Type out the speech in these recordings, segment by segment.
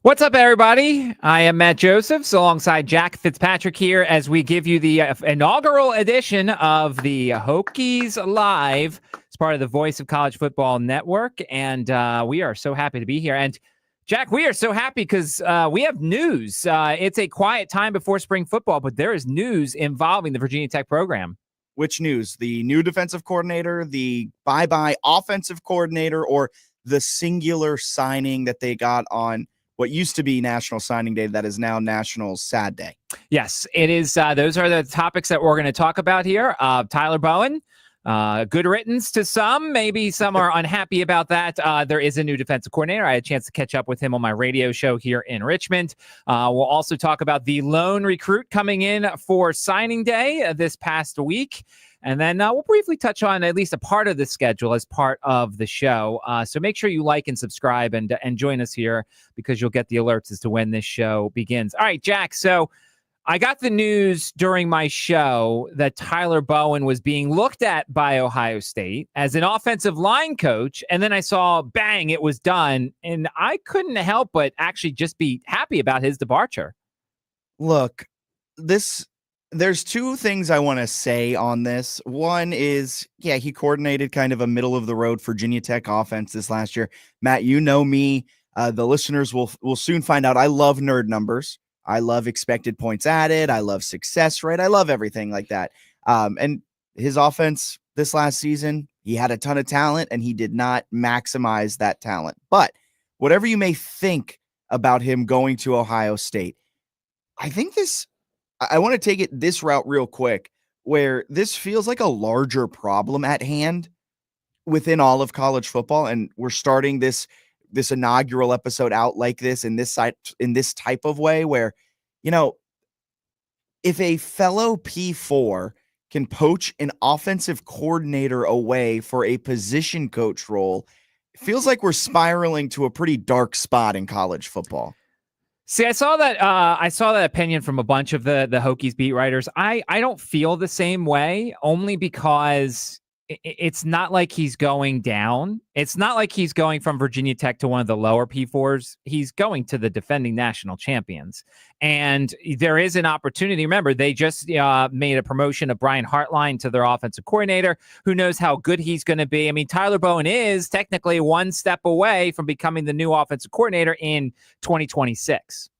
What's up, everybody? I am Matt Josephs alongside Jack Fitzpatrick here as we give you the inaugural edition of the Hokies Live. It's part of the Voice of College Football Network, and we are so happy to be here. And Jack, we are so happy because we have news. It's a quiet time before spring football, but there is news involving the Virginia Tech program. Which news? The new defensive coordinator, the bye-bye offensive coordinator, or the singular signing that they got on what used to be National Signing Day that is now National Sad Day? Yes, it is. Those are the topics that we're going to talk about here. Tyler Bowen, good riddance to some. Maybe some are unhappy about that. There is a new defensive coordinator. I had a chance to catch up with him on my radio show here in Richmond. We'll also talk about the lone recruit coming in for signing day this past week. And then we'll briefly touch on at least a part of the schedule as part of the show. So make sure you like and subscribe and join us here because you'll get the alerts as to when this show begins. All right, Jack. So I got the news during my show that Tyler Bowen was being looked at by Ohio State as an offensive line coach. And then I saw, bang, it was done. And I couldn't help but actually just be happy about his departure. Look, there's two things I want to say on this. One is, yeah, he coordinated kind of a middle-of-the-road Virginia Tech offense this last year. Matt, you know me. The listeners will soon find out I love nerd numbers. I love expected points added. I love success rate. I love everything like that. And his offense this last season, he had a ton of talent, and he did not maximize that talent. But whatever you may think about him going to Ohio State, I want to take it this route real quick, where this feels like a larger problem at hand within all of college football. And we're starting this inaugural episode out like this in this type of way where, if a fellow P4 can poach an offensive coordinator away for a position coach role, it feels like we're spiraling to a pretty dark spot in college football. See, I saw that opinion from a bunch of the Hokies beat writers. I don't feel the same way, only because it's not like he's going down. It's not like he's going from Virginia Tech to one of the lower P4s. He's going to the defending national champions. And there is an opportunity. Remember, they just made a promotion of Brian Hartline to their offensive coordinator. Who knows how good he's going to be? I mean, Tyler Bowen is technically one step away from becoming the new offensive coordinator in 2026.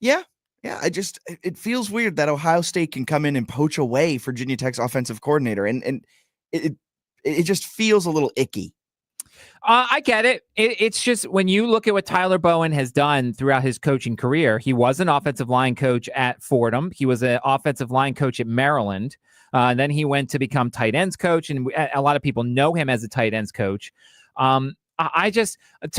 Yeah. Yeah, it feels weird that Ohio State can come in and poach away Virginia Tech's offensive coordinator. And it just feels a little icky. I get it. It's just when you look at what Tyler Bowen has done throughout his coaching career, he was an offensive line coach at Fordham. He was an offensive line coach at Maryland. Then he went to become tight ends coach, and a lot of people know him as a tight ends coach. To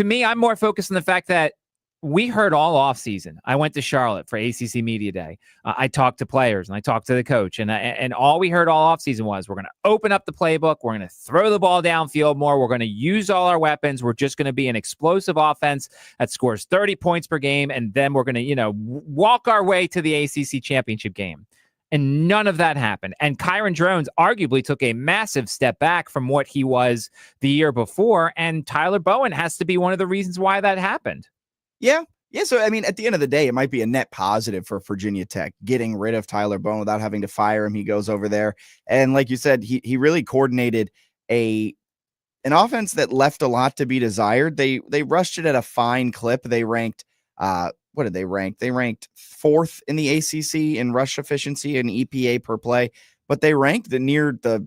me, I'm more focused on the fact that we heard all offseason. I went to Charlotte for ACC Media Day. I talked to players and I talked to the coach, and all we heard all offseason was we're going to open up the playbook. We're going to throw the ball downfield more. We're going to use all our weapons. We're just going to be an explosive offense that scores 30 points per game, and then we're going to, walk our way to the ACC championship game. And none of that happened. And Kyron Drones arguably took a massive step back from what he was the year before, and Tyler Bowen has to be one of the reasons why that happened. Yeah. So, I mean, at the end of the day, it might be a net positive for Virginia Tech getting rid of Tyler Bowen without having to fire him. He goes over there. And like you said, he really coordinated an offense that left a lot to be desired. They rushed it at a fine clip. They ranked, what did they rank? They ranked 4th in the ACC in rush efficiency and EPA per play, but they ranked near the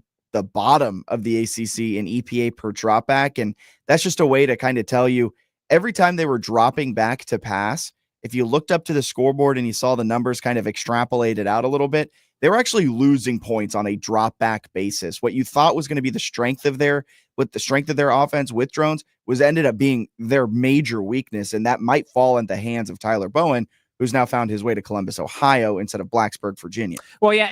bottom of the ACC in EPA per dropback. And that's just a way to kind of tell you, every time they were dropping back to pass, if you looked up to the scoreboard and you saw the numbers kind of extrapolated out a little bit, they were actually losing points on a drop back basis. What you thought was going to be the strength of their offense with drones was ended up being their major weakness. And that might fall in the hands of Tyler Bowen, who's now found his way to Columbus, Ohio, instead of Blacksburg, Virginia. Well, yeah.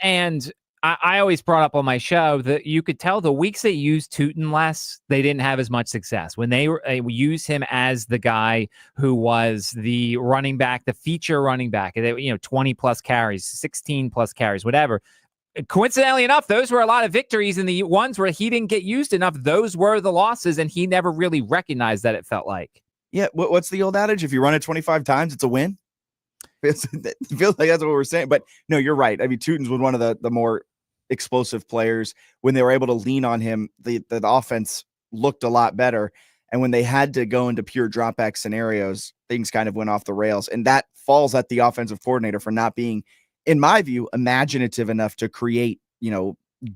And I always brought up on my show that you could tell the weeks they used Tootin less, they didn't have as much success. When they used him as the guy who was the running back, the feature running back, 20 plus carries, 16 plus carries, whatever. Coincidentally enough, those were a lot of victories, and the ones where he didn't get used enough, those were the losses, and he never really recognized that, it felt like. Yeah, what's the old adage? If you run it 25 times, it's a win. It feels like that's what we're saying. But no, you're right. I mean, Tootin was one of the more explosive players. When they were able to lean on him, the offense looked a lot better. And when they had to go into pure drop back scenarios, things kind of went off the rails. And that falls at the offensive coordinator for not being, in my view, imaginative enough to create,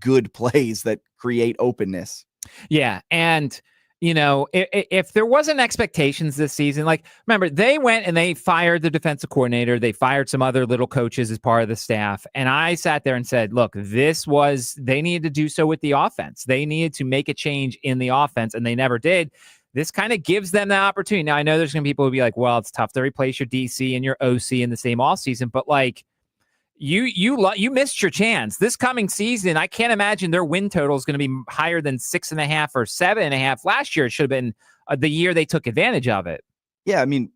good plays that create openness. Yeah. And, if there wasn't expectations this season, like, remember, they went and they fired the defensive coordinator. They fired some other little coaches as part of the staff. And I sat there and said, look, they needed to do so with the offense. They needed to make a change in the offense, and they never did. This kind of gives them the opportunity. Now, I know there's going to be people who be like, well, it's tough to replace your DC and your OC in the same offseason, but like, you missed your chance this coming season. I can't imagine their win total is going to be higher than 6.5 or 7.5. Last year, it should have been the year they took advantage of it. Yeah, I mean,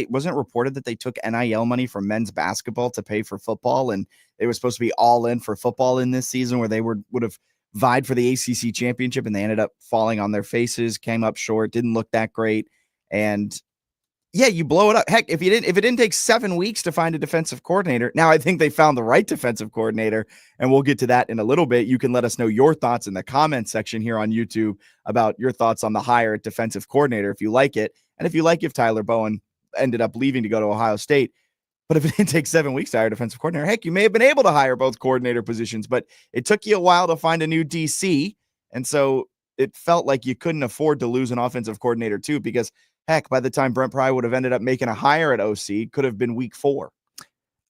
wasn't it reported that they took NIL money from men's basketball to pay for football, and it was supposed to be all in for football in this season, where they would have vied for the ACC championship, and they ended up falling on their faces, came up short, didn't look that great, and yeah, you blow it up. Heck, if it didn't take 7 weeks to find a defensive coordinator, now I think they found the right defensive coordinator, and we'll get to that in a little bit. You can let us know your thoughts in the comment section here on YouTube about your thoughts on the hire at defensive coordinator, if you like it, and if you like if Tyler Bowen ended up leaving to go to Ohio State. But if it didn't take 7 weeks to hire a defensive coordinator, heck, you may have been able to hire both coordinator positions, but it took you a while to find a new DC, and so it felt like you couldn't afford to lose an offensive coordinator too, because heck, by the time Brent Pry would have ended up making a hire at OC, could have been week 4.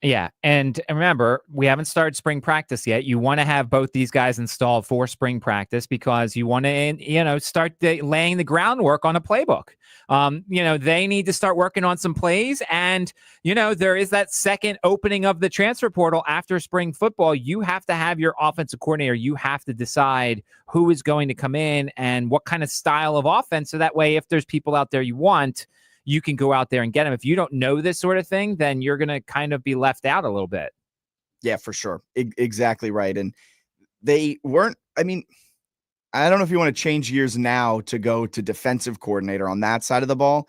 Yeah. And remember, we haven't started spring practice yet. You want to have both these guys installed for spring practice because you want to, start laying the groundwork on a playbook. They need to start working on some plays. And, there is that second opening of the transfer portal after spring football. You have to have your offensive coordinator. You have to decide who is going to come in and what kind of style of offense. So that way, if there's people out there you want, you can go out there and get them. If you don't know this sort of thing, then you're going to kind of be left out a little bit. Yeah, for sure. Exactly right. And they weren't, I mean, I don't know if you want to change gears now to go to defensive coordinator on that side of the ball.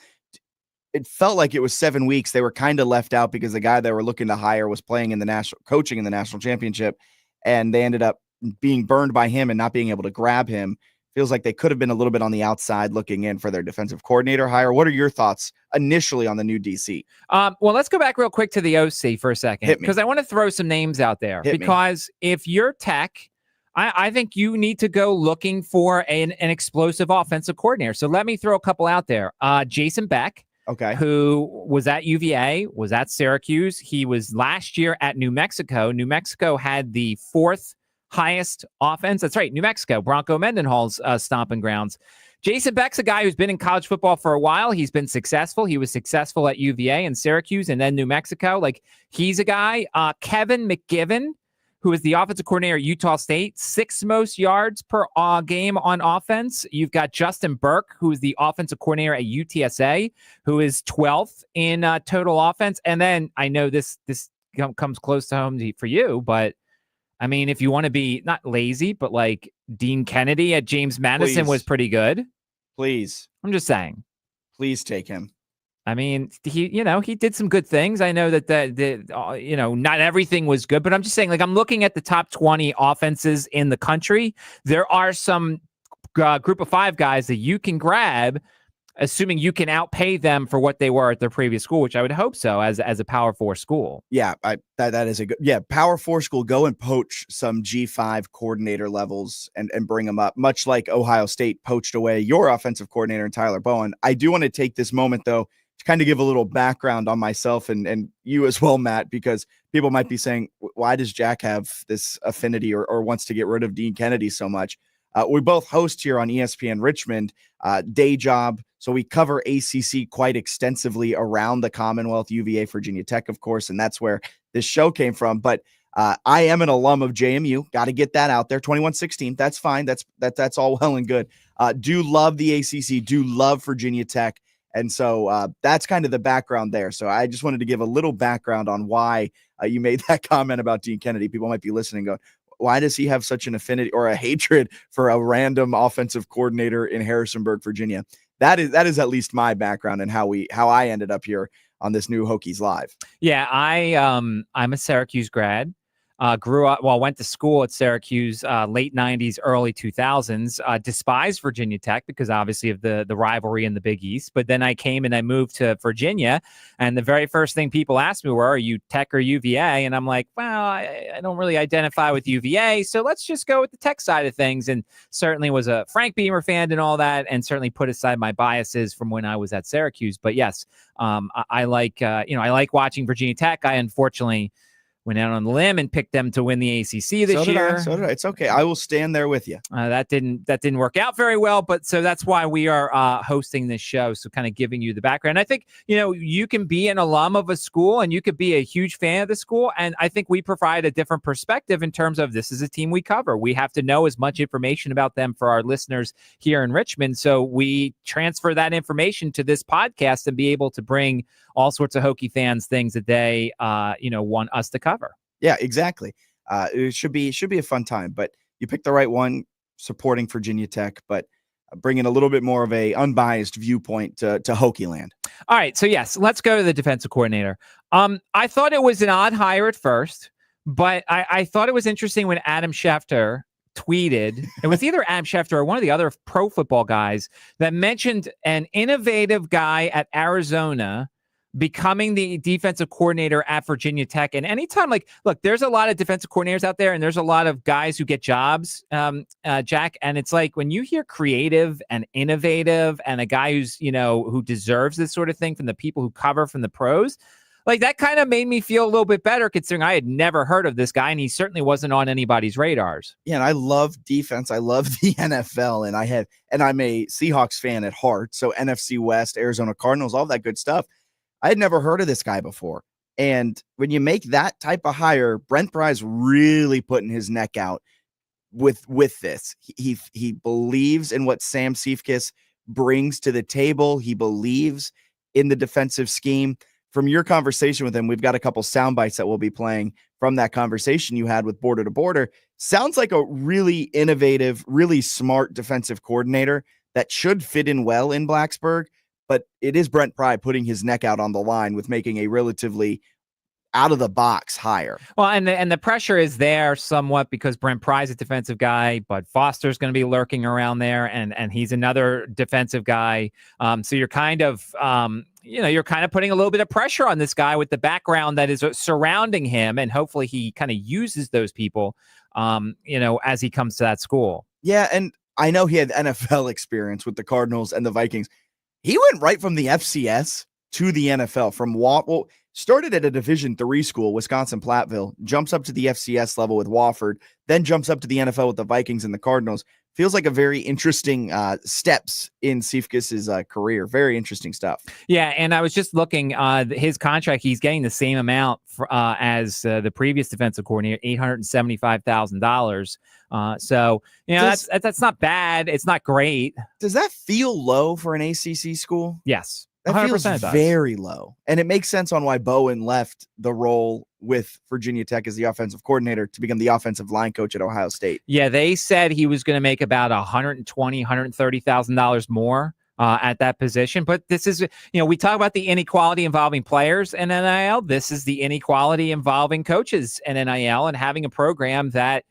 It felt like it was 7 weeks. They were kind of left out because the guy they were looking to hire was coaching in the national championship, and they ended up being burned by him and not being able to grab him. Feels like they could have been a little bit on the outside looking in for their defensive coordinator hire. What are your thoughts initially on the new DC? Well, let's go back real quick to the OC for a second, because I want to throw some names out there. Because if you're Tech, I think you need to go looking for an explosive offensive coordinator. So let me throw a couple out there. Jason Beck, who was at UVA, was at Syracuse. He was last year at New Mexico. New Mexico had the 4th highest offense. That's right, New Mexico, Bronco Mendenhall's stomping grounds. Jason Beck's a guy who's been in college football for a while. He's been successful. He was successful at UVA and Syracuse and then New Mexico. Like, he's a guy. Kevin McGivern, who is the offensive coordinator at Utah State, 6th most yards per game on offense. You've got Justin Burke, who is the offensive coordinator at UTSA, who is 12th in total offense. And then I know this comes close to home for you, but I mean, if you want to be not lazy, but like Dean Kennedy at James Madison was pretty good. Please. I'm just saying. Please take him. I mean, he did some good things. I know that not everything was good, but I'm just saying, like, I'm looking at the top 20 offenses in the country. There are some group of 5 guys that you can grab, assuming you can outpay them for what they were at their previous school, which I would hope so as a Power 4 school. Yeah, that is a good, Power 4 school. Go and poach some G5 coordinator levels and bring them up, much like Ohio State poached away your offensive coordinator in Tyler Bowen. I do want to take this moment, though, to kind of give a little background on myself and you as well, Matt, because people might be saying, why does Jack have this affinity or wants to get rid of Dean Kennedy so much? We both host here on ESPN Richmond, day job. So we cover ACC quite extensively around the Commonwealth, UVA, Virginia Tech, of course, and that's where this show came from. But I am an alum of JMU. Got to get that out there. 2116. That's fine. That's all well and good. Do love the ACC. Do love Virginia Tech. And so that's kind of the background there. So I just wanted to give a little background on why you made that comment about Dean Kennedy. People might be listening going, why does he have such an affinity or a hatred for a random offensive coordinator in Harrisonburg, Virginia? that is at least my background and how I ended up here on this new Hokies Live. Yeah, I'm a Syracuse grad. Went to school at Syracuse, late 90s, early 2000s. Despised Virginia Tech because obviously of the rivalry in the Big East. But then I came and I moved to Virginia, and the very first thing people asked me were, "Are you Tech or UVA?" And I'm like, "Well, I don't really identify with UVA, so let's just go with the Tech side of things." And certainly was a Frank Beamer fan and all that, and certainly put aside my biases from when I was at Syracuse. But yes, I like I like watching Virginia Tech. I unfortunately went out on the limb and picked them to win the ACC this year. So did I. It's okay. I will stand there with you. That didn't work out very well, but so that's why we are hosting this show. So kind of giving you the background. I think, you can be an alum of a school and you could be a huge fan of the school. And I think we provide a different perspective in terms of this is a team we cover. We have to know as much information about them for our listeners here in Richmond. So we transfer that information to this podcast and be able to bring all sorts of Hokie fans things that they, want us to cover. Yeah, exactly. It should be a fun time, but you picked the right one, supporting Virginia Tech, but bringing a little bit more of a unbiased viewpoint to Hokie land. All right. So yes, let's go to the defensive coordinator. I thought it was an odd hire at first, but I thought it was interesting when Adam Schefter tweeted, it was either Adam Schefter or one of the other pro football guys that mentioned an innovative guy at Arizona becoming the defensive coordinator at Virginia Tech. And anytime, look, there's a lot of defensive coordinators out there and there's a lot of guys who get jobs, Jack. And it's like when you hear creative and innovative and a guy who's, who deserves this sort of thing from the people who cover from the pros, like that kind of made me feel a little bit better considering I had never heard of this guy and he certainly wasn't on anybody's radars. Yeah, and I love defense. I love the NFL and I'm a Seahawks fan at heart. So NFC West, Arizona Cardinals, all that good stuff. I had never heard of this guy before. And when you make that type of hire, Brent Pry's really putting his neck out with this. He believes in what Sam Seifkis brings to the table. He believes in the defensive scheme. From your conversation with him, we've got a couple sound bites that we'll be playing from that conversation you had with Border to Border. Sounds like a really innovative, really smart defensive coordinator that should fit in well in Blacksburg. But it is Brent Pry putting his neck out on the line with making a relatively out of the box hire. Well, and the pressure is there somewhat because Brent Pry's a defensive guy, but Foster's going to be lurking around there, and he's another defensive guy. So you're kind of putting a little bit of pressure on this guy with the background that is surrounding him, and hopefully he kind of uses those people, as he comes to that school. Yeah, and I know he had NFL experience with the Cardinals and the Vikings. He went right from the FCS to the NFL started at a Division III school, Wisconsin-Platteville, jumps up to the FCS level with Wofford, then jumps up to the NFL with the Vikings and the Cardinals. Feels like a very interesting steps in Seifkis's career. Very interesting stuff. Yeah, and I was just looking, his contract, he's getting the same amount as the previous defensive coordinator, $875,000. So, that's not bad. It's not great. Does that feel low for an ACC school? Yes. That feels very low. And it makes sense on why Bowen left the role with Virginia Tech as the offensive coordinator to become the offensive line coach at Ohio State. Yeah, they said he was going to make about $120,000, $130,000 more at that position. But this is, we talk about the inequality involving players and NIL. This is the inequality involving coaches and NIL, and having a program that,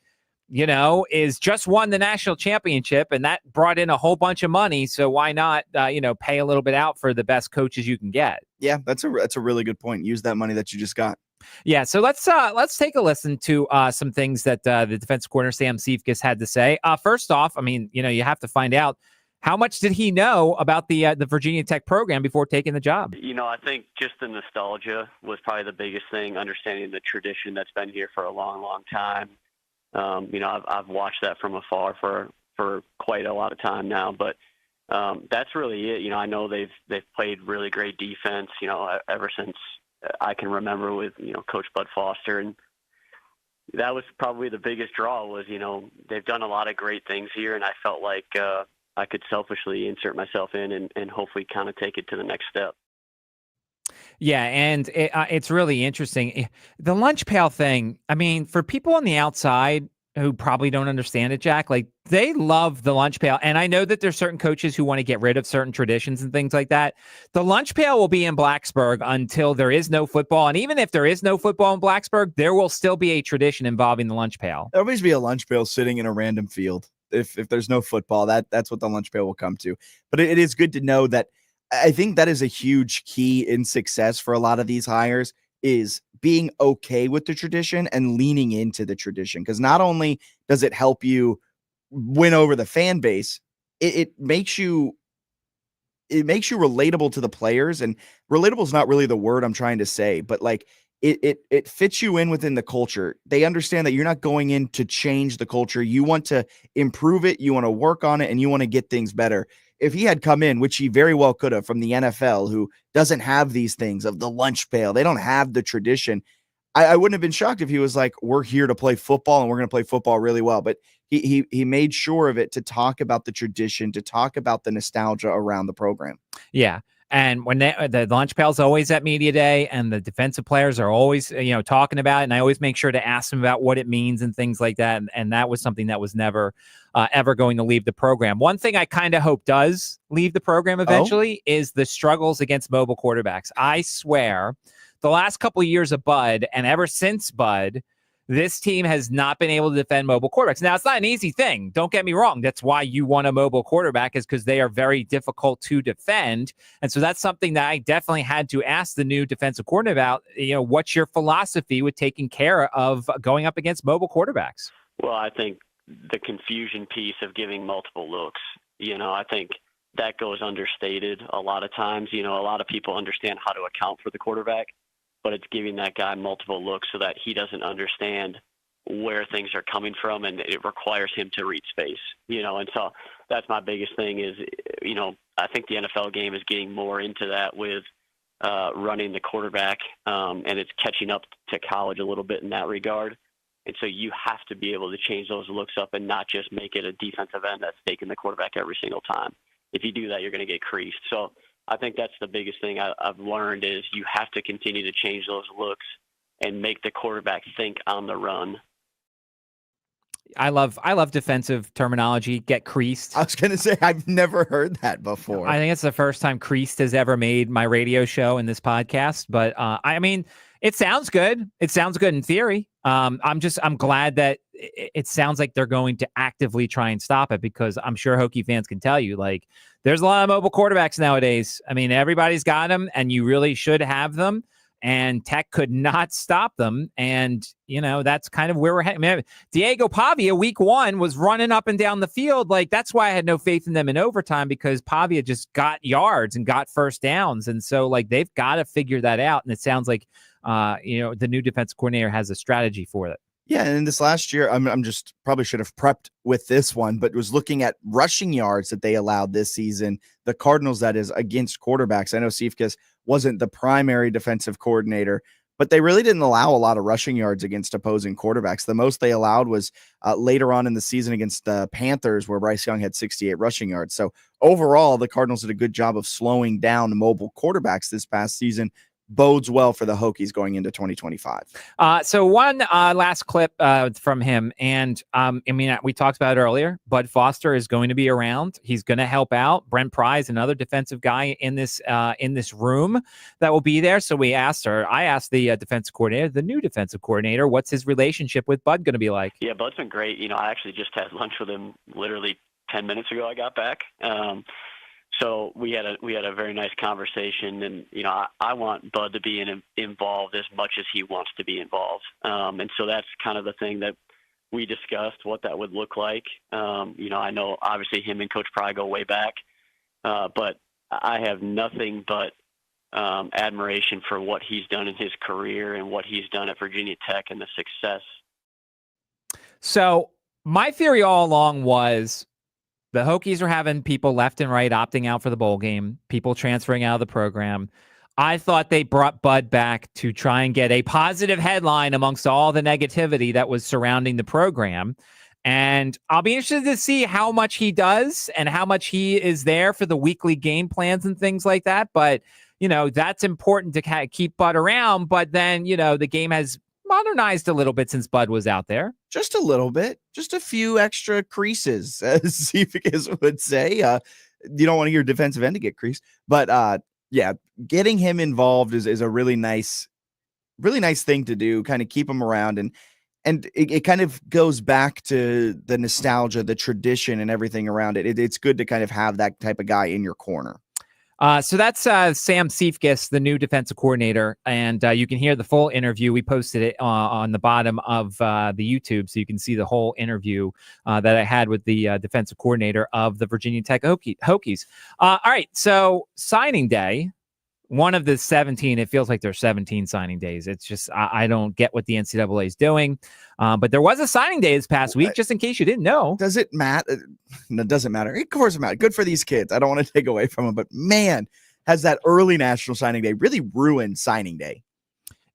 is just won the national championship, and that brought in a whole bunch of money. So why not, pay a little bit out for the best coaches you can get? Yeah, that's a really good point. Use that money that you just got. Yeah, so let's take a listen to some things that the defensive coordinator Sam Seifkis had to say. First off, you have to find out how much did he know about the Virginia Tech program before taking the job. I think just the nostalgia was probably the biggest thing. Understanding the tradition that's been here for a long, long time. I've watched that from afar for quite a lot of time now, but that's really it. I know they've played really great defense, ever since I can remember with, Coach Bud Foster. And that was probably the biggest draw was, they've done a lot of great things here. And I felt like I could selfishly insert myself in and hopefully kind of take it to the next step. Yeah, and it's really interesting. The lunch pail thing, for people on the outside, who probably don't understand it, Jack. Like, they love the lunch pail. And I know that there's certain coaches who want to get rid of certain traditions and things like that. The lunch pail will be in Blacksburg until there is no football. And even if there is no football in Blacksburg, there will still be a tradition involving the lunch pail. There'll always be a lunch pail sitting in a random field. If there's no football, that's what the lunch pail will come to. But it is good to know that. I think that is a huge key in success for a lot of these hires, is being okay with the tradition and leaning into the tradition. Because not only does it help you win over the fan base, it makes you relatable to the players. And relatable is not really the word I'm trying to say, but like it fits you in within the culture. They understand that you're not going in to change the culture. You want to improve it, you want to work on it, and you want to get things better. If he had come in, which he very well could have, from the NFL, who doesn't have these things of the lunch pail, they don't have the tradition, I wouldn't have been shocked if he was like, we're here to play football and we're going to play football really well. But he made sure of it to talk about the tradition, to talk about the nostalgia around the program. Yeah. And when the lunch pail's always at media day, and the defensive players are always, talking about it, and I always make sure to ask them about what it means and things like that. And that was something that was never ever going to leave the program. One thing I kind of hope does leave the program eventually is the struggles against mobile quarterbacks. I swear, the last couple of years of Bud, and ever since Bud, this team has not been able to defend mobile quarterbacks. Now, it's not an easy thing. Don't get me wrong. That's why you want a mobile quarterback, is because they are very difficult to defend. And so that's something that I definitely had to ask the new defensive coordinator about. What's your philosophy with taking care of going up against mobile quarterbacks? Well, I think the confusion piece of giving multiple looks, I think that goes understated a lot of times. A lot of people understand how to account for the quarterback, but it's giving that guy multiple looks so that he doesn't understand where things are coming from, and it requires him to read space, and so that's my biggest thing is, I think the NFL game is getting more into that with running the quarterback, and it's catching up to college a little bit in that regard. And so you have to be able to change those looks up and not just make it a defensive end that's taking the quarterback every single time. If you do that, you're going to get creased. So I think that's the biggest thing I've learned is you have to continue to change those looks and make the quarterback think on the run. I love defensive terminology. Get creased. I was going to say, I've never heard that before. I think it's the first time creased has ever made my radio show in this podcast. But I mean, it sounds good. It sounds good in theory. I'm glad that it sounds like they're going to actively try and stop it, because I'm sure Hokie fans can tell you, like, there's a lot of mobile quarterbacks nowadays. I mean, everybody's got them, and you really should have them. And Tech could not stop them. And, that's kind of where we're heading. I mean, Diego Pavia, week 1, was running up and down the field. Like, that's why I had no faith in them in overtime, because Pavia just got yards and got first downs. And so, like, they've got to figure that out. And it sounds like, the new defensive coordinator has a strategy for it. Yeah, and in this last year, I'm just probably should have prepped with this one, but was looking at rushing yards that they allowed this season. The Cardinals, that is, against quarterbacks. I know Sifkas wasn't the primary defensive coordinator, but they really didn't allow a lot of rushing yards against opposing quarterbacks. The most they allowed was later on in the season against the Panthers, where Bryce Young had 68 rushing yards. So overall, the Cardinals did a good job of slowing down mobile quarterbacks this past season. Bodes well for the Hokies going into 2025. So one last clip from him. And we talked about it earlier. Bud Foster is going to be around. He's going to help out. Brent Pry's another defensive guy in this room that will be there. So I asked the defensive coordinator, the new defensive coordinator, what's his relationship with Bud going to be like? Yeah, Bud's been great. I actually just had lunch with him literally 10 minutes ago. I got back. So we had a very nice conversation, and I want Bud to be involved as much as he wants to be involved, and so that's kind of the thing that we discussed, what that would look like. I know obviously him and Coach Pry go way back, but I have nothing but admiration for what he's done in his career and what he's done at Virginia Tech and the success. So my theory all along was, the Hokies are having people left and right opting out for the bowl game, people transferring out of the program. I thought they brought Bud back to try and get a positive headline amongst all the negativity that was surrounding the program. And I'll be interested to see how much he does and how much he is there for the weekly game plans and things like that. But, that's important to kind of keep Bud around. But then, the game has modernized a little bit since Bud was out there. Just a little bit, just a few extra creases, as Cephas would say. You don't want to hear defensive end to get creased, but yeah, getting him involved is a really nice thing to do. Kind of keep him around, and it kind of goes back to the nostalgia, the tradition, and everything around it. It's good to kind of have that type of guy in your corner. So that's Sam Cephas, the new defensive coordinator, and you can hear the full interview. We posted it on the bottom of the YouTube, so you can see the whole interview that I had with the defensive coordinator of the Virginia Tech Hokies. All right, so signing day, one of the 17. It feels like there's 17 signing days. It's just I don't get what the NCAA is doing. But there was a signing day this past week, just in case you didn't know. Does it matter? No, it doesn't matter. Of course it matters. Good for these kids. I don't want to take away from them, but man, has that early national signing day really ruined signing day?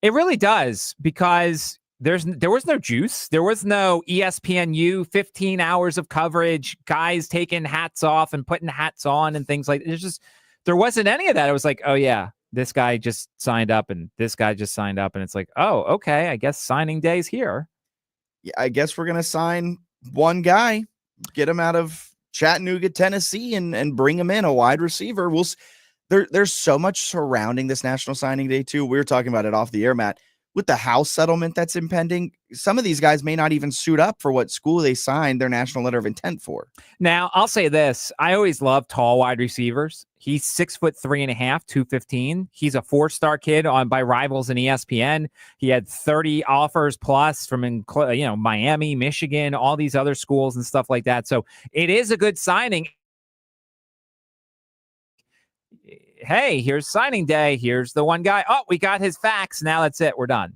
It really does, because there was no juice. There was no ESPNU 15 hours of coverage, guys taking hats off and putting hats on and things like that. There wasn't any of that. It was like, oh yeah, this guy just signed up and this guy just signed up. And it's like, oh, okay, I guess signing day's here. Yeah, I guess we're going to sign one guy, get him out of Chattanooga, Tennessee, and bring him in, a wide receiver. There's so much surrounding this National Signing Day too. We were talking about it off the air, Matt, with the House settlement that's impending. Some of these guys may not even suit up for what school they signed their national letter of intent for. Now, I'll say this. I always love tall wide receivers. He's 6'3.5", 215. He's a 4-star kid by Rivals and ESPN. He had 30 offers plus from Miami, Michigan, all these other schools and stuff like that. So it is a good signing. Hey, here's signing day. Here's the one guy. Oh, we got his facts. Now that's it. We're done.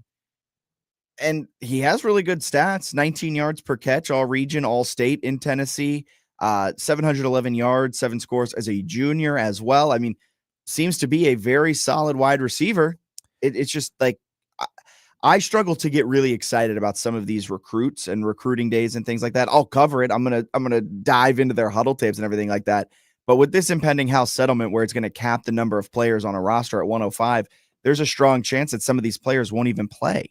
And he has really good stats, 19 yards per catch, all region, all state in Tennessee, 711 yards, 7 scores as a junior as well. I mean, seems to be a very solid wide receiver. It's just like, I struggle to get really excited about some of these recruits and recruiting days and things like that. I'll cover it. I'm going to dive into their huddle tapes and everything like that. But with this impending House settlement, where it's going to cap the number of players on a roster at 105, there's a strong chance that some of these players won't even play.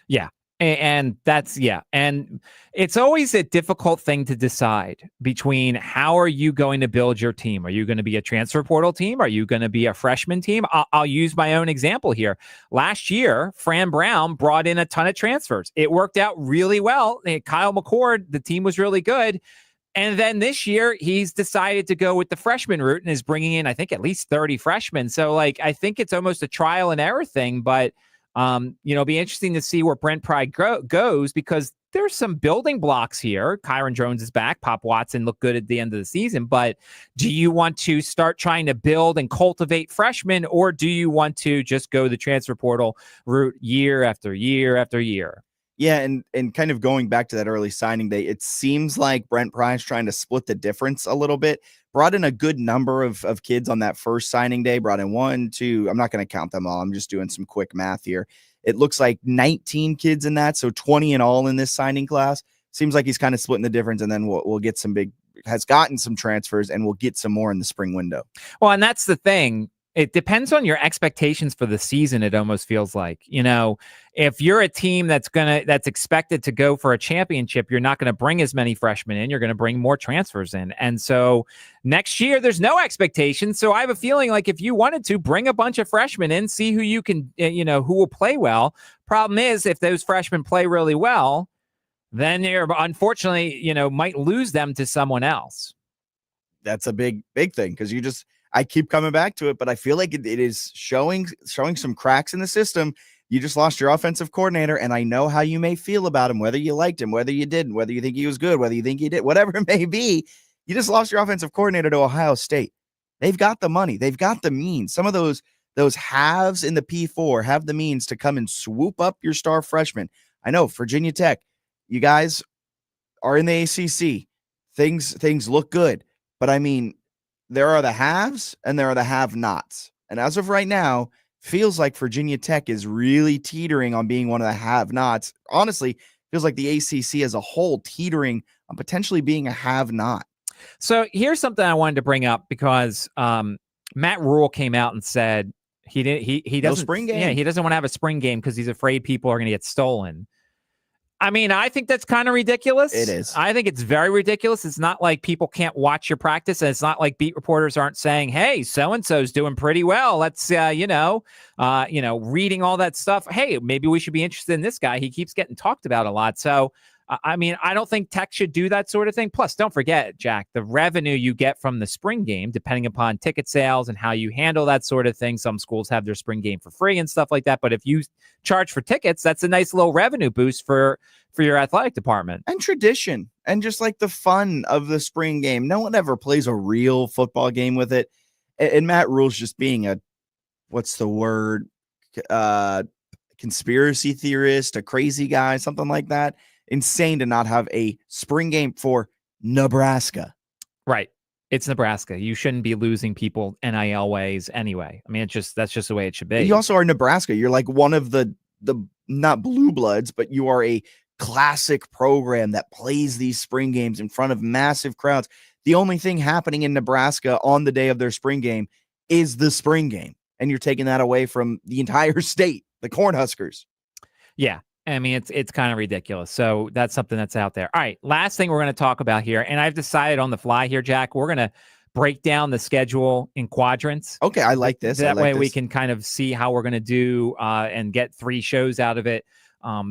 Yeah. And and it's always a difficult thing to decide between how are you going to build your team? Are you going to be a transfer portal team? Are you going to be a freshman team? I'll use my own example here. Last year, Fran Brown brought in a ton of transfers. It worked out really well. Kyle McCord, the team was really good. And then this year, he's decided to go with the freshman route and is bringing in, I think, at least 30 freshmen. So, I think it's almost a trial and error thing. But, it'll be interesting to see where Brent Pry goes, because there's some building blocks here. Kyron Jones is back. Pop Watson looked good at the end of the season. But do you want to start trying to build and cultivate freshmen, or do you want to just go the transfer portal route year after year after year? Yeah, and kind of going back to that early signing day, it seems like Brent Pry's trying to split the difference a little bit. Brought in a good number of kids on that first signing day. Brought in 1, 2. I'm not going to count them all. I'm just doing some quick math here. It looks like 19 kids in that, so 20 in all in this signing class. Seems like he's kind of splitting the difference, and then we'll get has gotten some transfers, and we'll get some more in the spring window. Well, and that's the thing. It depends on your expectations for the season. It almost feels like, if you're a team that's expected to go for a championship, you're not going to bring as many freshmen in. You're going to bring more transfers in. And so next year, there's no expectation. So I have a feeling like if you wanted to bring a bunch of freshmen in, see who you can, who will play well. Problem is, if those freshmen play really well, then you're unfortunately, might lose them to someone else. That's a big thing, because I keep coming back to it, but I feel like it is showing some cracks in the system. You just lost your offensive coordinator, and I know how you may feel about him, whether you liked him, whether you didn't, whether you think he was good, whether you think he did, whatever it may be. You just lost your offensive coordinator to Ohio State. They've got the money. They've got the means. Some of those halves in the P4 have the means to come and swoop up your star freshman. I know Virginia Tech, you guys are in the ACC. Things look good, but I mean, there are the haves and there are the have-nots. And as of right now, feels like Virginia Tech is really teetering on being one of the have-nots. Honestly, feels like the ACC as a whole teetering on potentially being a have-not. So here's something I wanted to bring up, because Matt Rule came out and said, He did. He No doesn't. spring game. Yeah, he doesn't want to have a spring game because he's afraid people are going to get stolen. I mean, I think that's kind of ridiculous. It is. I think it's very ridiculous. It's not like people can't watch your practice, and it's not like beat reporters aren't saying, "Hey, so and so's doing pretty well. Let's, reading all that stuff. Hey, maybe we should be interested in this guy. He keeps getting talked about a lot." So, I mean, I don't think Tech should do that sort of thing. Plus, don't forget, Jack, the revenue you get from the spring game, depending upon ticket sales and how you handle that sort of thing. Some schools have their spring game for free and stuff like that. But if you charge for tickets, that's a nice little revenue boost for your athletic department. And tradition and just like the fun of the spring game. No one ever plays a real football game with it. And Matt Rule's just being a, what's the word? Conspiracy theorist, a crazy guy, something like that. Insane to not have a spring game for Nebraska. Right. It's Nebraska. You shouldn't be losing people NIL ways anyway. I mean, that's just the way it should be. You also are Nebraska. You're like one of the not blue bloods, but you are a classic program that plays these spring games in front of massive crowds. The only thing happening in Nebraska on the day of their spring game is the spring game. And you're taking that away from the entire state, the Cornhuskers. Yeah. I mean, it's kind of ridiculous. So that's something that's out there. All right. Last thing we're going to talk about here. And I've decided on the fly here, Jack, we're going to break down the schedule in quadrants. Okay. I like this. That way we can kind of see how we're going to do and get 3 shows out of it.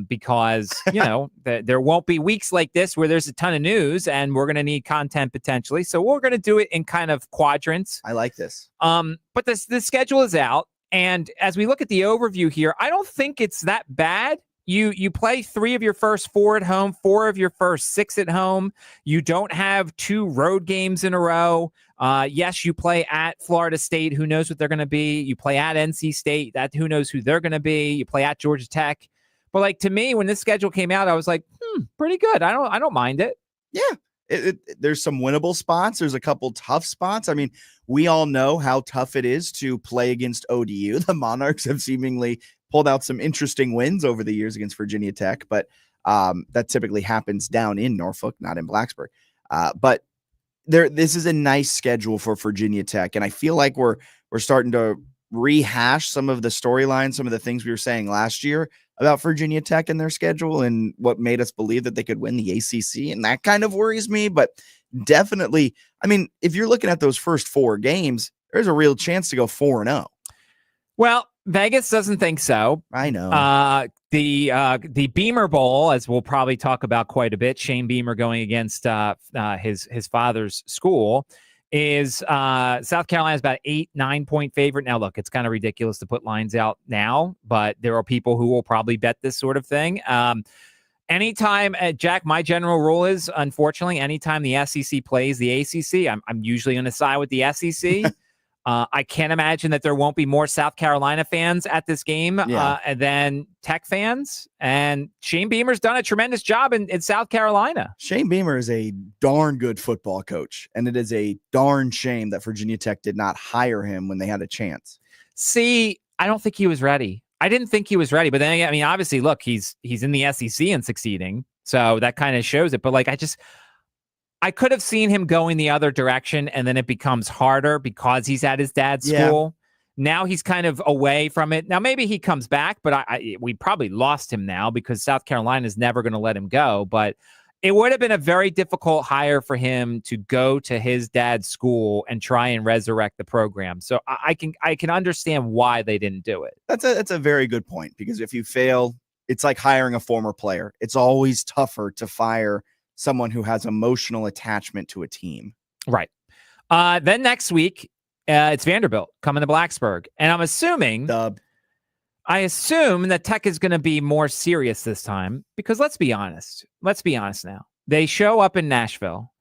Because, there won't be weeks like this where there's a ton of news and we're going to need content potentially. So we're going to do it in kind of quadrants. I like this. But the schedule is out. And as we look at the overview here, I don't think it's that bad. You play 3 of your first 4 at home, 4 of your first 6 at home. You don't have 2 road games in a row. Yes, you play at Florida State. Who knows what they're going to be? You play at NC State. Who knows who they're going to be? You play at Georgia Tech. But like to me, when this schedule came out, I was like, pretty good. I don't mind it. Yeah. There's some winnable spots. There's a couple tough spots. I mean, we all know how tough it is to play against ODU. The Monarchs have seemingly pulled out some interesting wins over the years against Virginia Tech, but that typically happens down in Norfolk, not in Blacksburg. But this is a nice schedule for Virginia Tech, and I feel like we're starting to rehash some of the storylines, some of the things we were saying last year about Virginia Tech and their schedule and what made us believe that they could win the ACC. And that kind of worries me, but definitely, I mean, if you're looking at those first 4 games, there's a real chance to go 4-0. Well, Vegas doesn't think so. I know. The Beamer Bowl, as we'll probably talk about quite a bit, Shane Beamer going against his father's school, is South Carolina's about 8-9 point favorite. Now, look, it's kind of ridiculous to put lines out now, but there are people who will probably bet this sort of thing. Anytime, Jack, my general rule is, unfortunately, anytime the SEC plays the ACC, I'm usually going to side with the SEC. I can't imagine that there won't be more South Carolina fans at this game than Tech fans. And Shane Beamer's done a tremendous job in South Carolina. Shane Beamer is a darn good football coach, and it is a darn shame that Virginia Tech did not hire him when they had a chance. See, I don't think he was ready. I didn't think he was ready. But then, I mean, obviously, look, he's in the SEC and succeeding. So that kind of shows it. But like, I could have seen him going the other direction, and then it becomes harder because he's at his dad's school. Now he's kind of away from it. Now maybe he comes back, but we probably lost him now because South Carolina is never going to let him go. But it would have been a very difficult hire for him to go to his dad's school and try and resurrect the program. So I can understand why they didn't do it. That's a very good point, because if you fail, it's like hiring a former player. It's always tougher to fire someone who has emotional attachment to a team. Right. Then next week, it's Vanderbilt coming to Blacksburg. And I'm assuming I assume that Tech is going to be more serious this time, because let's be honest now. They show up in Nashville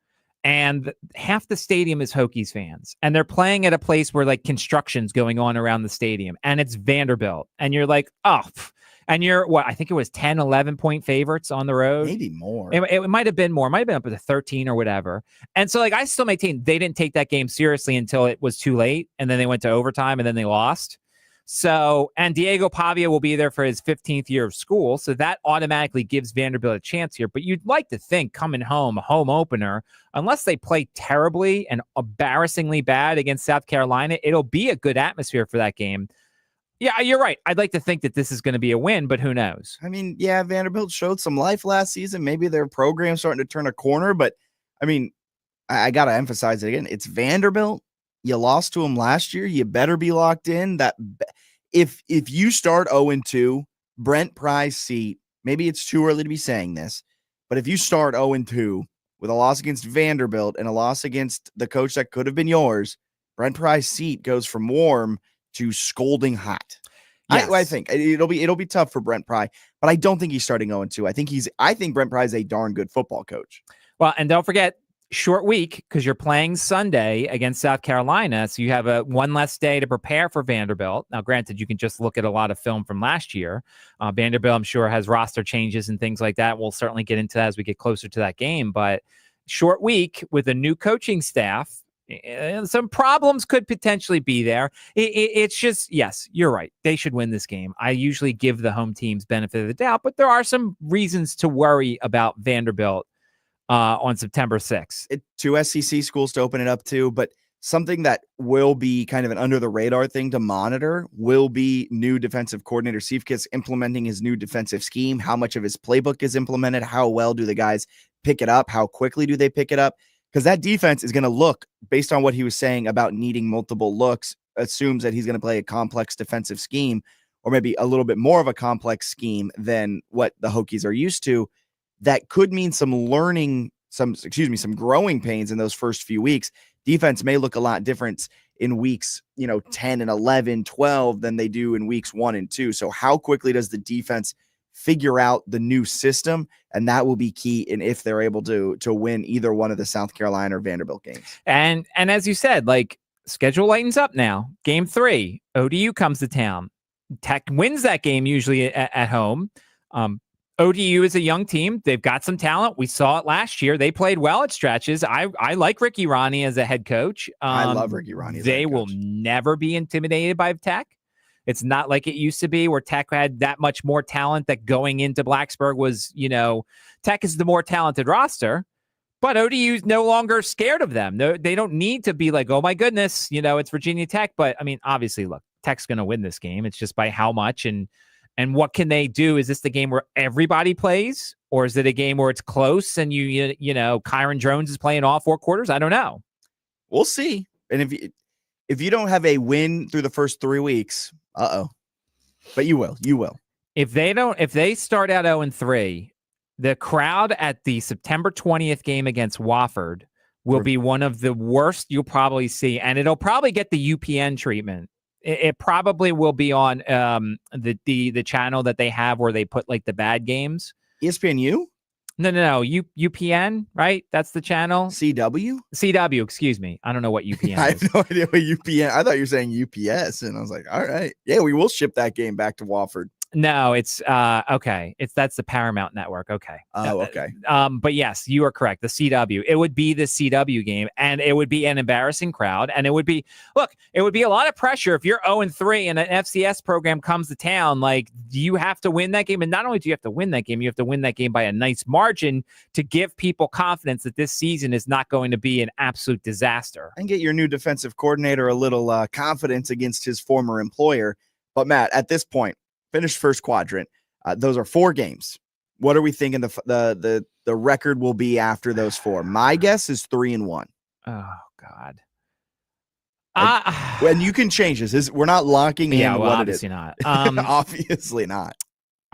and half the stadium is Hokies fans, and they're playing at a place where like construction's going on around the stadium, and it's Vanderbilt. And you're like, and you're I think it was 10, 11 point favorites on the road. Maybe more. It might have been more. It might have been up to 13 or whatever. And so like, I still maintain they didn't take that game seriously until it was too late. And then they went to overtime and then they lost. So, and Diego Pavia will be there for his 15th year of school. So that automatically gives Vanderbilt a chance here. But you'd like to think coming home, home opener, unless they play terribly and embarrassingly bad against South Carolina, it'll be a good atmosphere for that game. Yeah, you're right. I'd like to think that this is going to be a win, but who knows? I mean, yeah, Vanderbilt showed some life last season. Maybe their program's starting to turn a corner, but I mean, I got to emphasize it again. It's Vanderbilt. You lost to them last year. You better be locked in. That if you start 0-2, Brent Pry's seat, maybe it's too early to be saying this, but if you start 0-2 with a loss against Vanderbilt and a loss against the coach that could have been yours, Brent Pry's seat goes from warm to scolding hot. Yes. I think it'll be tough for Brent Pry, but I don't think he's starting 0-2. I think Brent Pry is a darn good football coach. Well, and don't forget, short week because you're playing Sunday against South Carolina. So you have one less day to prepare for Vanderbilt. Now, granted, you can just look at a lot of film from last year. Vanderbilt, I'm sure, has roster changes and things like that. We'll certainly get into that as we get closer to that game. But short week with a new coaching staff, some problems could potentially be there. It's just, yes, you're right. They should win this game. I usually give the home teams benefit of the doubt, but there are some reasons to worry about Vanderbilt on September 6th. 2 SEC schools to open it up to, but something that will be kind of an under the radar thing to monitor will be new defensive coordinator Seifkis implementing his new defensive scheme. How much of his playbook is implemented? How well do the guys pick it up? How quickly do they pick it up? Because that defense is going to look, based on what he was saying about needing multiple looks, assumes that he's going to play a complex defensive scheme, or maybe a little bit more of a complex scheme than what the Hokies are used to. That could mean some growing pains in those first few weeks. Defense may look a lot different in weeks, 10 and 11, 12 than they do in weeks 1 and 2. So how quickly does the defense figure out the new system? And that will be key in if they're able to win either one of the South Carolina or Vanderbilt games. And as you said, like, schedule lightens up now. Game 3, ODU comes to town. Tech wins that game usually at home. ODU is a young team. They've got some talent. We saw it last year. They played well at stretches. I like Ricky Ronnie as a head coach. I love Ricky Ronnie as a head They coach. will never be intimidated by Tech. It's not like it used to be where Tech had that much more talent that going into Blacksburg was, Tech is the more talented roster, but ODU's no longer scared of them. They don't need to be like, oh my goodness, it's Virginia Tech. But I mean, obviously, look, Tech's going to win this game. It's just by how much and what can they do? Is this the game where everybody plays, or is it a game where it's close and Kyron Jones is playing all 4 quarters? I don't know. We'll see. And if you don't have a win through the first 3 weeks, but you will. If they start out 0-3, the crowd at the September 20th game against Wofford will be one of the worst you'll probably see, and it'll probably get the UPN treatment. It probably will be on the channel that they have where they put like the bad games. ESPNU? No. UPN, right? That's the channel. CW, excuse me. I don't know what UPN is. I have no idea what UPN. I thought you were saying UPS, and I was like, all right. Yeah, we will ship that game back to Wofford. No, it's okay. That's the Paramount Network. Okay. Oh, okay. But yes, you are correct. The CW. It would be the CW game, and it would be an embarrassing crowd, and it would be a lot of pressure if you're 0-3 and an FCS program comes to town. Like, you have to win that game, and not only do you have to win that game, you have to win that game by a nice margin to give people confidence that this season is not going to be an absolute disaster. And get your new defensive coordinator a little confidence against his former employer. But Matt, at this point, finished first quadrant. Those are 4 games. What are we thinking the record will be after those 4? My guess is 3-1. Oh God. When you can change this, we're not locking in what obviously it is. not. Obviously not.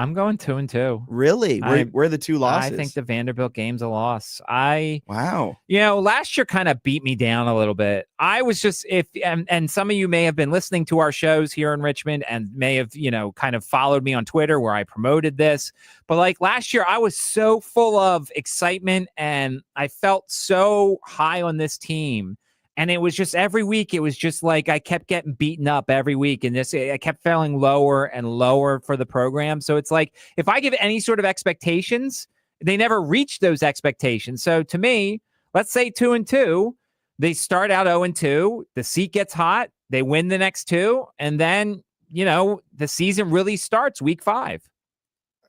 I'm going 2-2. Really? Where are the 2 losses? I think the Vanderbilt game's a loss. Wow. Last year kind of beat me down a little bit. I was just, and some of you may have been listening to our shows here in Richmond and may have, kind of followed me on Twitter where I promoted this. But like last year, I was so full of excitement and I felt so high on this team. And it was just every week, it was just like I kept getting beaten up every week. And I kept feeling lower and lower for the program. So it's like, if I give any sort of expectations, they never reach those expectations. So to me, let's say 2-2, they start out 0-2, the seat gets hot, they win the next 2. And then, the season really starts week 5.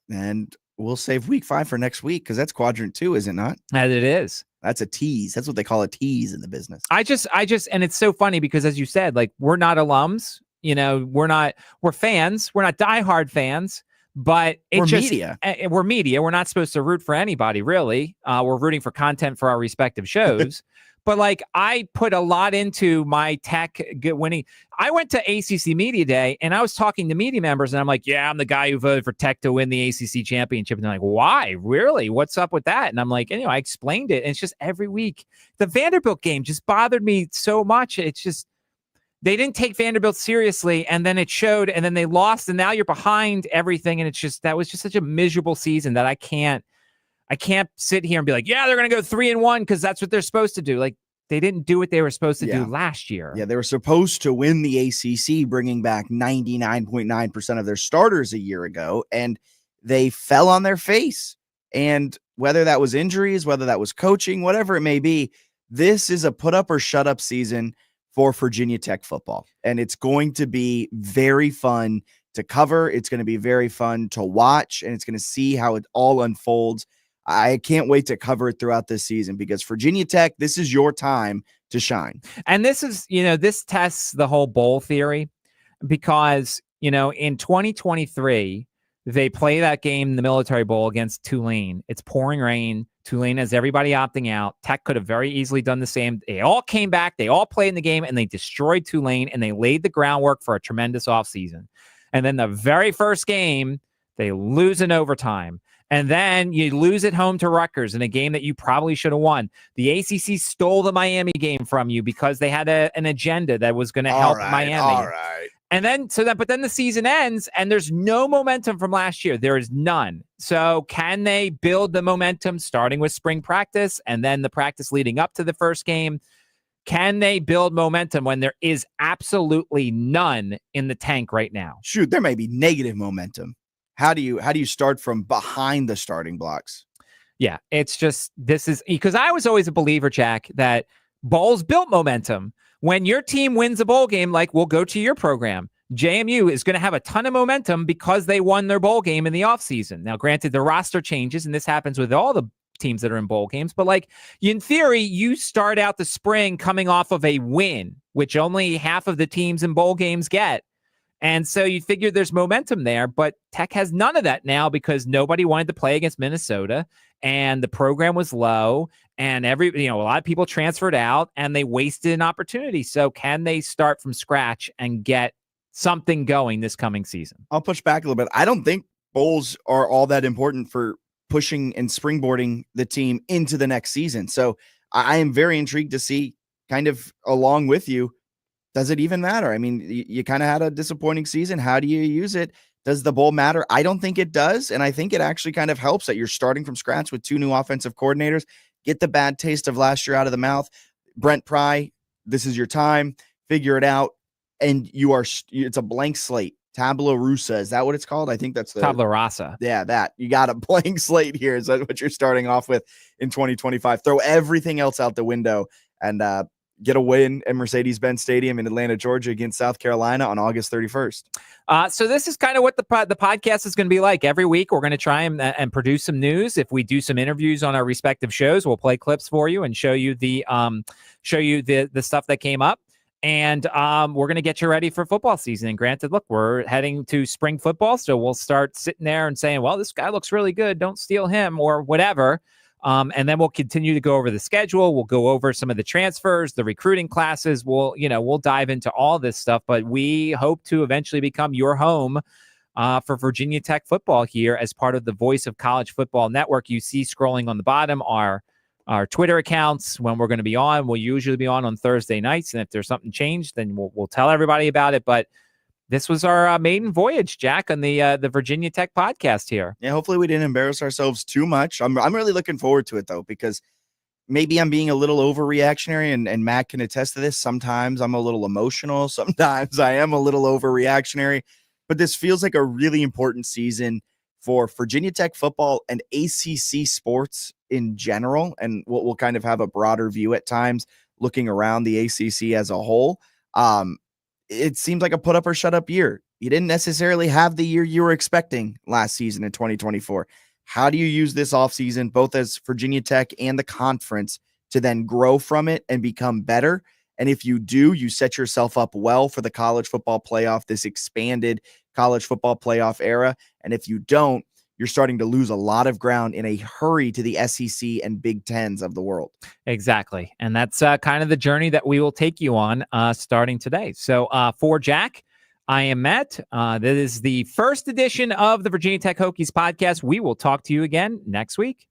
And we'll save week 5 for next week because that's quadrant 2, is it not? As it is. That's a tease. That's what they call a tease in the business. I just, and it's so funny because as you said, like, we're not alums. we're fans. We're not diehard fans, but media. We're media. We're not supposed to root for anybody, really. We're rooting for content for our respective shows. But like, I put a lot into my Tech winning. I went to ACC Media Day and I was talking to media members and I'm like, yeah, I'm the guy who voted for Tech to win the ACC championship. And they're like, why? Really? What's up with that? And I'm like, I explained it. And it's just every week. The Vanderbilt game just bothered me so much. It's just, they didn't take Vanderbilt seriously, and then it showed, and then they lost, and now you're behind everything. And it's just, that was just such a miserable season that I can't sit here and be like, yeah, they're going to go 3-1 because that's what they're supposed to do. Like, they didn't do what they were supposed to do last year. Yeah, they were supposed to win the ACC, bringing back 99.9% of their starters a year ago, and they fell on their face. And whether that was injuries, whether that was coaching, whatever it may be, this is a put up or shut up season for Virginia Tech football. And it's going to be very fun to cover. It's going to be very fun to watch, and it's going to see how it all unfolds. I can't wait to cover it throughout this season because Virginia Tech, this is your time to shine. And this is, this tests the whole bowl theory because, in 2023, they play that game, the Military Bowl against Tulane. It's pouring rain. Tulane has everybody opting out. Tech could have very easily done the same. They all came back. They all played in the game, and they destroyed Tulane, and they laid the groundwork for a tremendous offseason. And then the very first game, they lose in overtime. And then you lose at home to Rutgers in a game that you probably should have won. The ACC stole the Miami game from you because they had an agenda that was going to help Miami. All right. And then, but then the season ends and there's no momentum from last year. There is none. So can they build the momentum starting with spring practice and then the practice leading up to the first game? Can they build momentum when there is absolutely none in the tank right now? Shoot, there may be negative momentum. How do you start from behind the starting blocks? Yeah, it's just, this is because I was always a believer, Jack, that bowls built momentum. When your team wins a bowl game, like we'll go to your program, JMU is going to have a ton of momentum because they won their bowl game in the offseason. Now, granted, the roster changes, and this happens with all the teams that are in bowl games, but like in theory, you start out the spring coming off of a win, which only half of the teams in bowl games get. And so you figure there's momentum there, but Tech has none of that now because nobody wanted to play against Minnesota and the program was low and a lot of people transferred out and they wasted an opportunity. So can they start from scratch and get something going this coming season? I'll push back a little bit. I don't think bowls are all that important for pushing and springboarding the team into the next season. So I am very intrigued to see, kind of along with you, does it even matter? I mean, you kind of had a disappointing season. How do you use it? Does the bowl matter? I don't think it does. And I think it actually kind of helps that you're starting from scratch with 2 new offensive coordinators. Get the bad taste of last year out of the mouth. Brent Pry, this is your time. Figure it out. And it's a blank slate. Tabula Rasa. Is that what it's called? I think that's the Tabula Rasa. Yeah, that. You got a blank slate here. Is that what you're starting off with in 2025? Throw everything else out the window and get a win at Mercedes-Benz Stadium in Atlanta, Georgia against South Carolina on August 31st. So this is kind of what the podcast is going to be like. Every week, we're going to try and produce some news. If we do some interviews on our respective shows, we'll play clips for you and show you the stuff that came up. And we're going to get you ready for football season. And granted, look, we're heading to spring football, so we'll start sitting there and saying, well, this guy looks really good. Don't steal him or whatever. And then we'll continue to go over the schedule. We'll go over some of the transfers, the recruiting classes. We'll dive into all this stuff, but we hope to eventually become your home for Virginia Tech football here as part of the Voice of College Football Network. You see scrolling on the bottom our Twitter accounts when we're going to be on. We'll usually be on Thursday nights. And if there's something changed, then we'll tell everybody about it. But this was our maiden voyage, Jack, on the Virginia Tech podcast here. Yeah, hopefully we didn't embarrass ourselves too much. I'm really looking forward to it, though, because maybe I'm being a little overreactionary, and Matt can attest to this. Sometimes I'm a little emotional. Sometimes I am a little overreactionary. But this feels like a really important season for Virginia Tech football and ACC sports in general. And we'll kind of have a broader view at times looking around the ACC as a whole. It seems like a put up or shut up year. You didn't necessarily have the year you were expecting last season in 2024. How do you use this offseason, both as Virginia Tech and the conference, to then grow from it and become better And if you do, you set yourself up well for the college football playoff, this expanded college football playoff era. And if you don't, you're starting to lose a lot of ground in a hurry to the SEC and Big Tens of the world. Exactly. And that's kind of the journey that we will take you on starting today. So for Jack, I am Matt. This is the first edition of the Virginia Tech Hokies podcast. We will talk to you again next week.